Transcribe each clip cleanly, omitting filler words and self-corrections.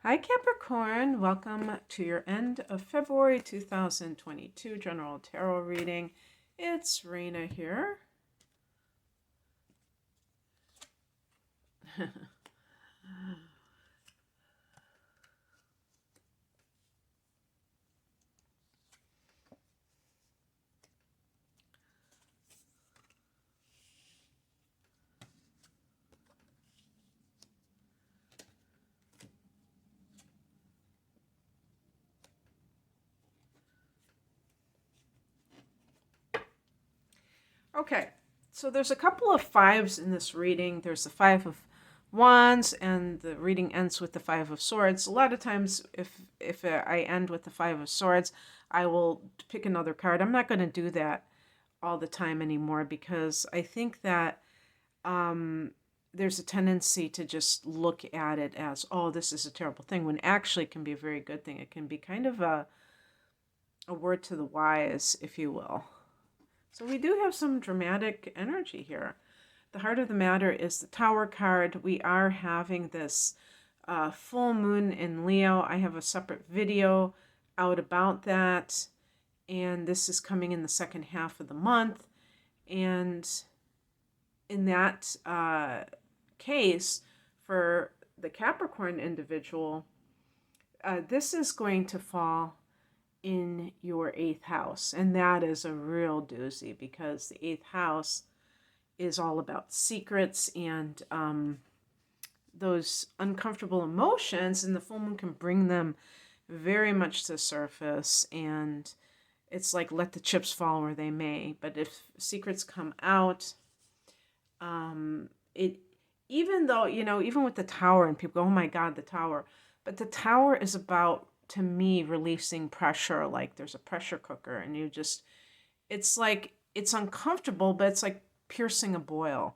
Hi Capricorn, welcome to your end of February 2022 general tarot reading. It's Rena here. Okay, so there's a couple of fives in this reading. There's the Five of Wands, and the reading ends with the Five of Swords. A lot of times, if I end with the Five of Swords, I will pick another card. I'm not going to do that all the time anymore because I think that there's a tendency to just look at it as, oh, this is a terrible thing, when actually it can be a very good thing. It can be kind of a word to the wise, if you will. So we do have some dramatic energy here. The heart of the matter is the Tower card. We are having this full moon in Leo. I have a separate video out about that. And this is coming in the second half of the month. And in that case, for the Capricorn individual, this is going to fall in your 8th house, and that is a real doozy because the 8th house is all about secrets and those uncomfortable emotions, and the full moon can bring them very much to the surface, and it's like let the chips fall where they may. But if secrets come out, even though, even with the Tower, and people go, oh my God, the Tower, but the Tower is about, to me, releasing pressure. Like there's a pressure cooker and it's like, it's uncomfortable, but it's like piercing a boil.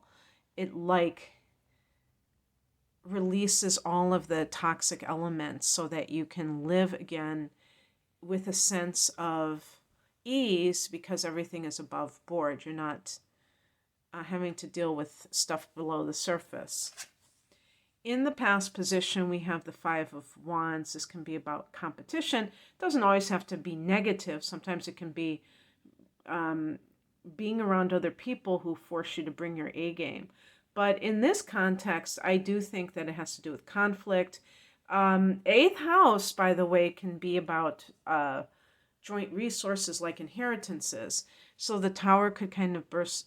It like releases all of the toxic elements so that you can live again with a sense of ease because everything is above board. You're not having to deal with stuff below the surface. In the past position, we have the Five of Wands. This can be about competition. It doesn't always have to be negative. Sometimes it can be being around other people who force you to bring your A game. But in this context, I do think that it has to do with conflict. 8th house, by the way, can be about joint resources like inheritances. So the Tower could kind of could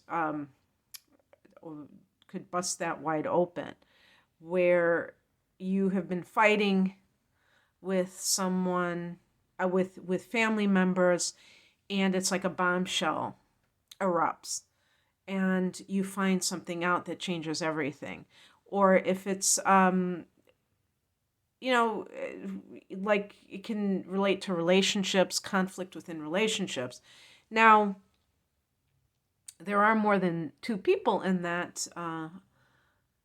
bust that wide open, where you have been fighting with someone, with family members, and it's like a bombshell erupts, and you find something out that changes everything. Or if it's, like it can relate to relationships, conflict within relationships. Now, there are more than two people in that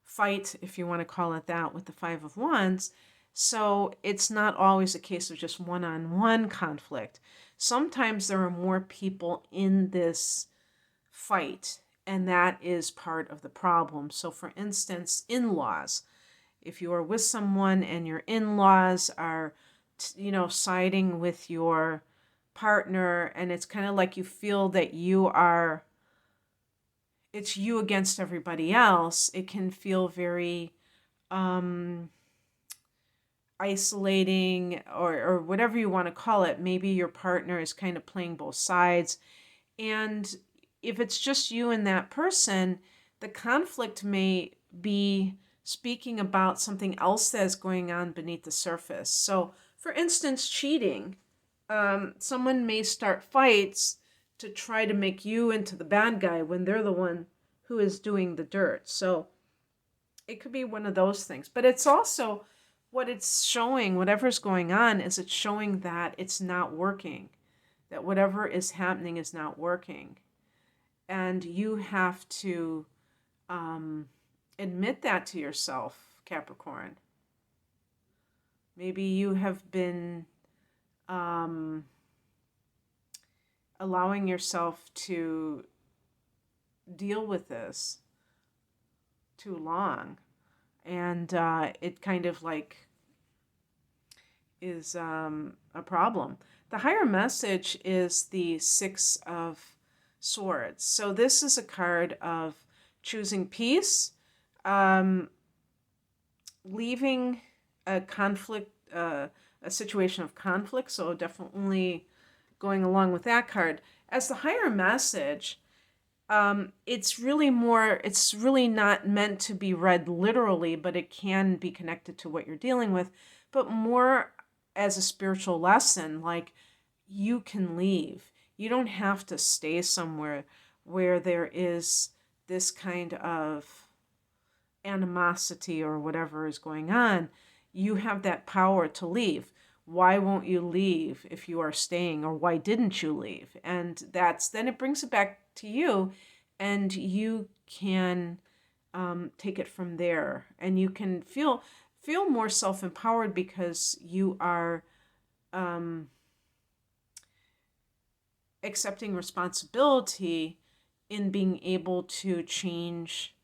fight, if you want to call it that, with the Five of Wands. So it's not always a case of just one-on-one conflict. Sometimes there are more people in this fight, and that is part of the problem. So for instance, in-laws. If you are with someone and your in-laws are, siding with your partner, and it's kind of like you feel that it's you against everybody else, it can feel very isolating, or whatever you want to call it. Maybe your partner is kind of playing both sides. And if it's just you and that person, the conflict may be speaking about something else that's going on beneath the surface. So, for instance, cheating. Someone may start fights to try to make you into the bad guy when they're the one who is doing the dirt. So it could be one of those things. But it's also, what it's showing, whatever's going on, is it's showing that it's not working, that whatever is happening is not working. And you have to admit that to yourself, Capricorn. Maybe you have been allowing yourself to deal with this too long, and it kind of like a problem. The higher message is the Six of Swords. So this is a card of choosing peace, leaving a conflict, a situation of conflict. So definitely going along with that card. As the higher message, it's really not meant to be read literally, but it can be connected to what you're dealing with, but more as a spiritual lesson, like you can leave. You don't have to stay somewhere where there is this kind of animosity or whatever is going on. You have that power to leave. Why won't you leave if you are staying, or why didn't you leave? And then it brings it back to you, and you can take it from there, and you can feel more self-empowered because you are accepting responsibility in being able to change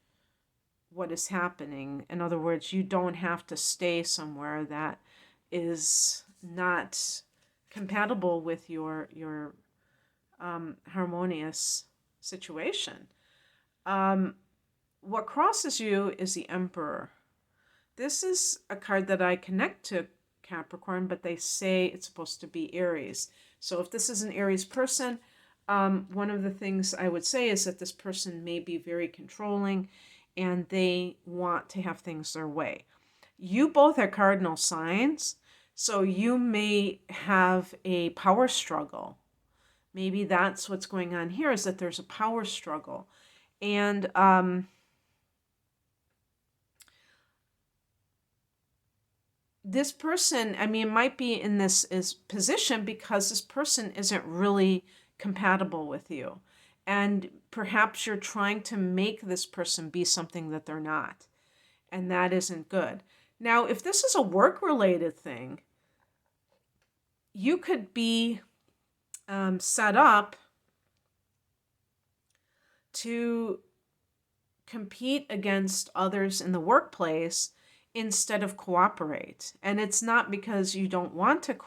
what is happening. In other words, you don't have to stay somewhere that is not compatible with your harmonious situation. What crosses you is the Emperor. This is a card that I connect to Capricorn, but they say it's supposed to be Aries. So if this is an Aries person, one of the things I would say is that this person may be very controlling and they want to have things their way. You both are cardinal signs, so you may have a power struggle. Maybe that's what's going on here, is that there's a power struggle. And this person, might be in this position because this person isn't really compatible with you. And perhaps you're trying to make this person be something that they're not. And that isn't good. Now, if this is a work-related thing, you could be set up to compete against others in the workplace instead of cooperate. And it's not because you don't want to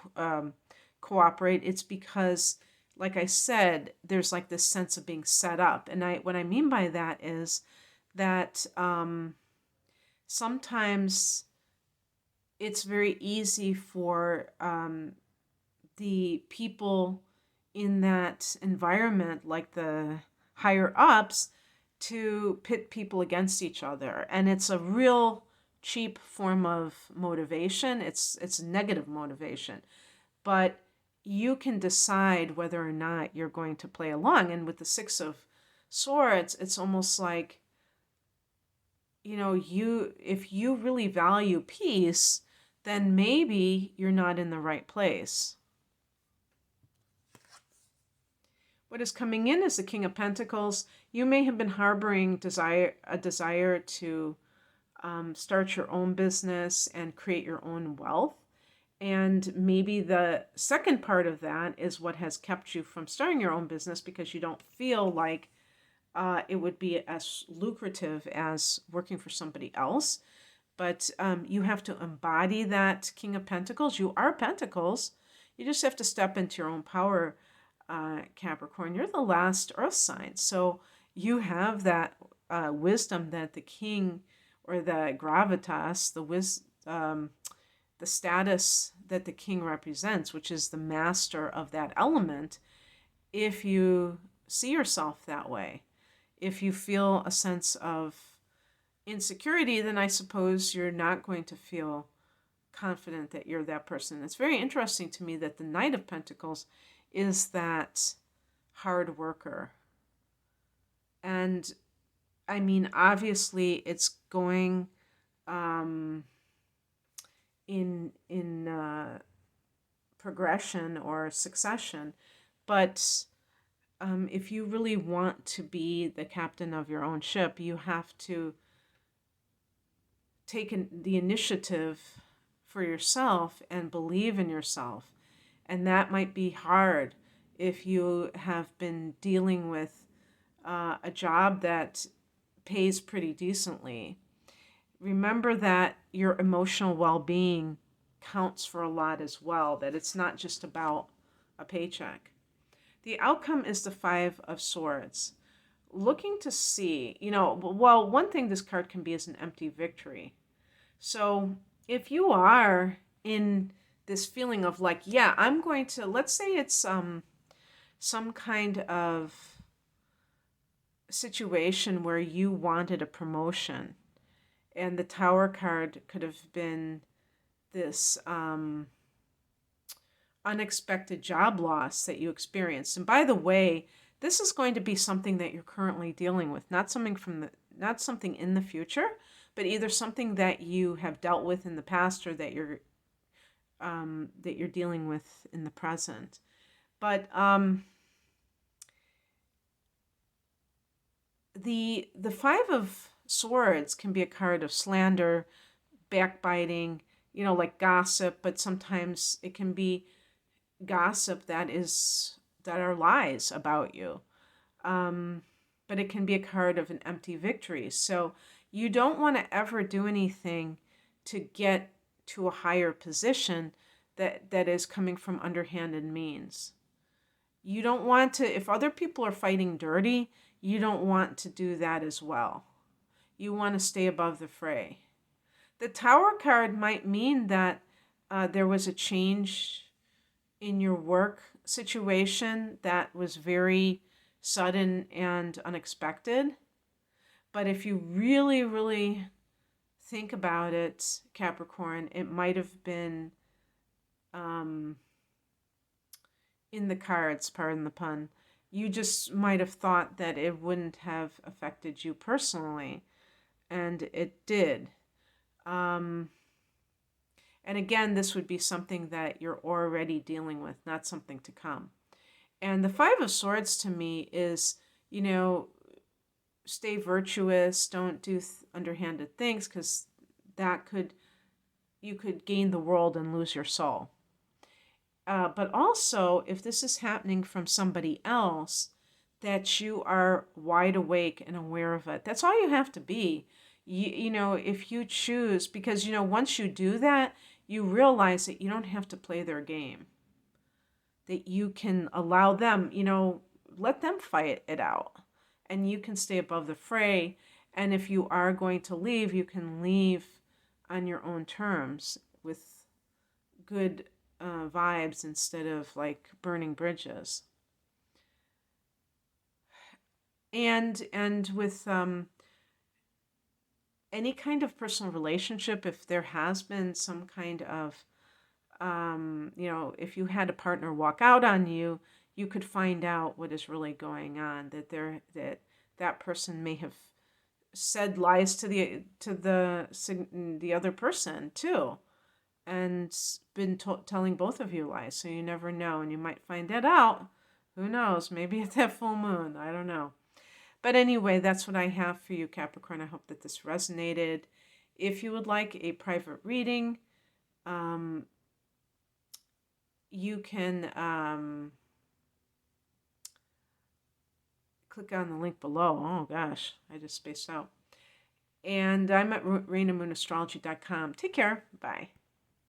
cooperate. It's because, like I said, there's like this sense of being set up. And what I mean by that is that sometimes it's very easy for the people in that environment, like the higher ups, to pit people against each other. And it's a real cheap form of motivation. It's negative motivation. But you can decide whether or not you're going to play along. And with the Six of Swords, it's almost like, if you really value peace, then maybe you're not in the right place. What is coming in is the King of Pentacles. You may have been harboring a desire to start your own business and create your own wealth. And maybe the second part of that is what has kept you from starting your own business, because you don't feel like it would be as lucrative as working for somebody else. But you have to embody that King of Pentacles. You are Pentacles. You just have to step into your own power, Capricorn. You're the last earth sign. So you have that wisdom that the king, or the gravitas, the status that the king represents, which is the master of that element. If you see yourself that way, if you feel a sense of insecurity, then I suppose you're not going to feel confident that you're that person. It's very interesting to me that the Knight of Pentacles is that hard worker. And obviously it's going in progression or succession, but if you really want to be the captain of your own ship, you have to take the initiative for yourself and believe in yourself. And that might be hard if you have been dealing with a job that pays pretty decently. Remember that your emotional well-being counts for a lot as well, that it's not just about a paycheck. The outcome is the Five of Swords. Looking to see, well, one thing this card can be is an empty victory. So if you are in this feeling of like, yeah, I'm going to, let's say it's some kind of situation where you wanted a promotion, and the Tower card could have been this unexpected job loss that you experienced. And by the way, this is going to be something that you're currently dealing with, not something in the future, but either something that you have dealt with in the past or that you're dealing with in the present. But the Five of Swords can be a card of slander, backbiting, like gossip, but sometimes it can be gossip that are lies about you. But it can be a card of an empty victory. So you don't want to ever do anything to get to a higher position that is coming from underhanded means. You don't want to, if other people are fighting dirty, you don't want to do that as well. You want to stay above the fray. The Tower card might mean that there was a change in your work situation that was very sudden and unexpected. But if you really, really think about it, Capricorn, it might have been in the cards, pardon the pun. You just might have thought that it wouldn't have affected you personally, and it did. And again, this would be something that you're already dealing with, not something to come. And the Five of Swords to me is, stay virtuous, don't do underhanded things, because you could gain the world and lose your soul. But also, if this is happening from somebody else, that you are wide awake and aware of it. That's all you have to be. If you choose, because, once you do that, you realize that you don't have to play their game. That you can allow them, let them fight it out. And you can stay above the fray. And if you are going to leave, you can leave on your own terms with good vibes instead of like burning bridges. And with any kind of personal relationship, if there has been some kind of if you had a partner walk out on you, you could find out what is really going on, that person may have said lies to the other person too, and been telling both of you lies. So you never know, and you might find that out. Who knows? Maybe at that full moon. I don't know. But anyway, that's what I have for you, Capricorn. I hope that this resonated. If you would like a private reading, you can click on the link below. Oh gosh, I just spaced out. And I'm at RainaMoonAstrology.com. Take care. Bye.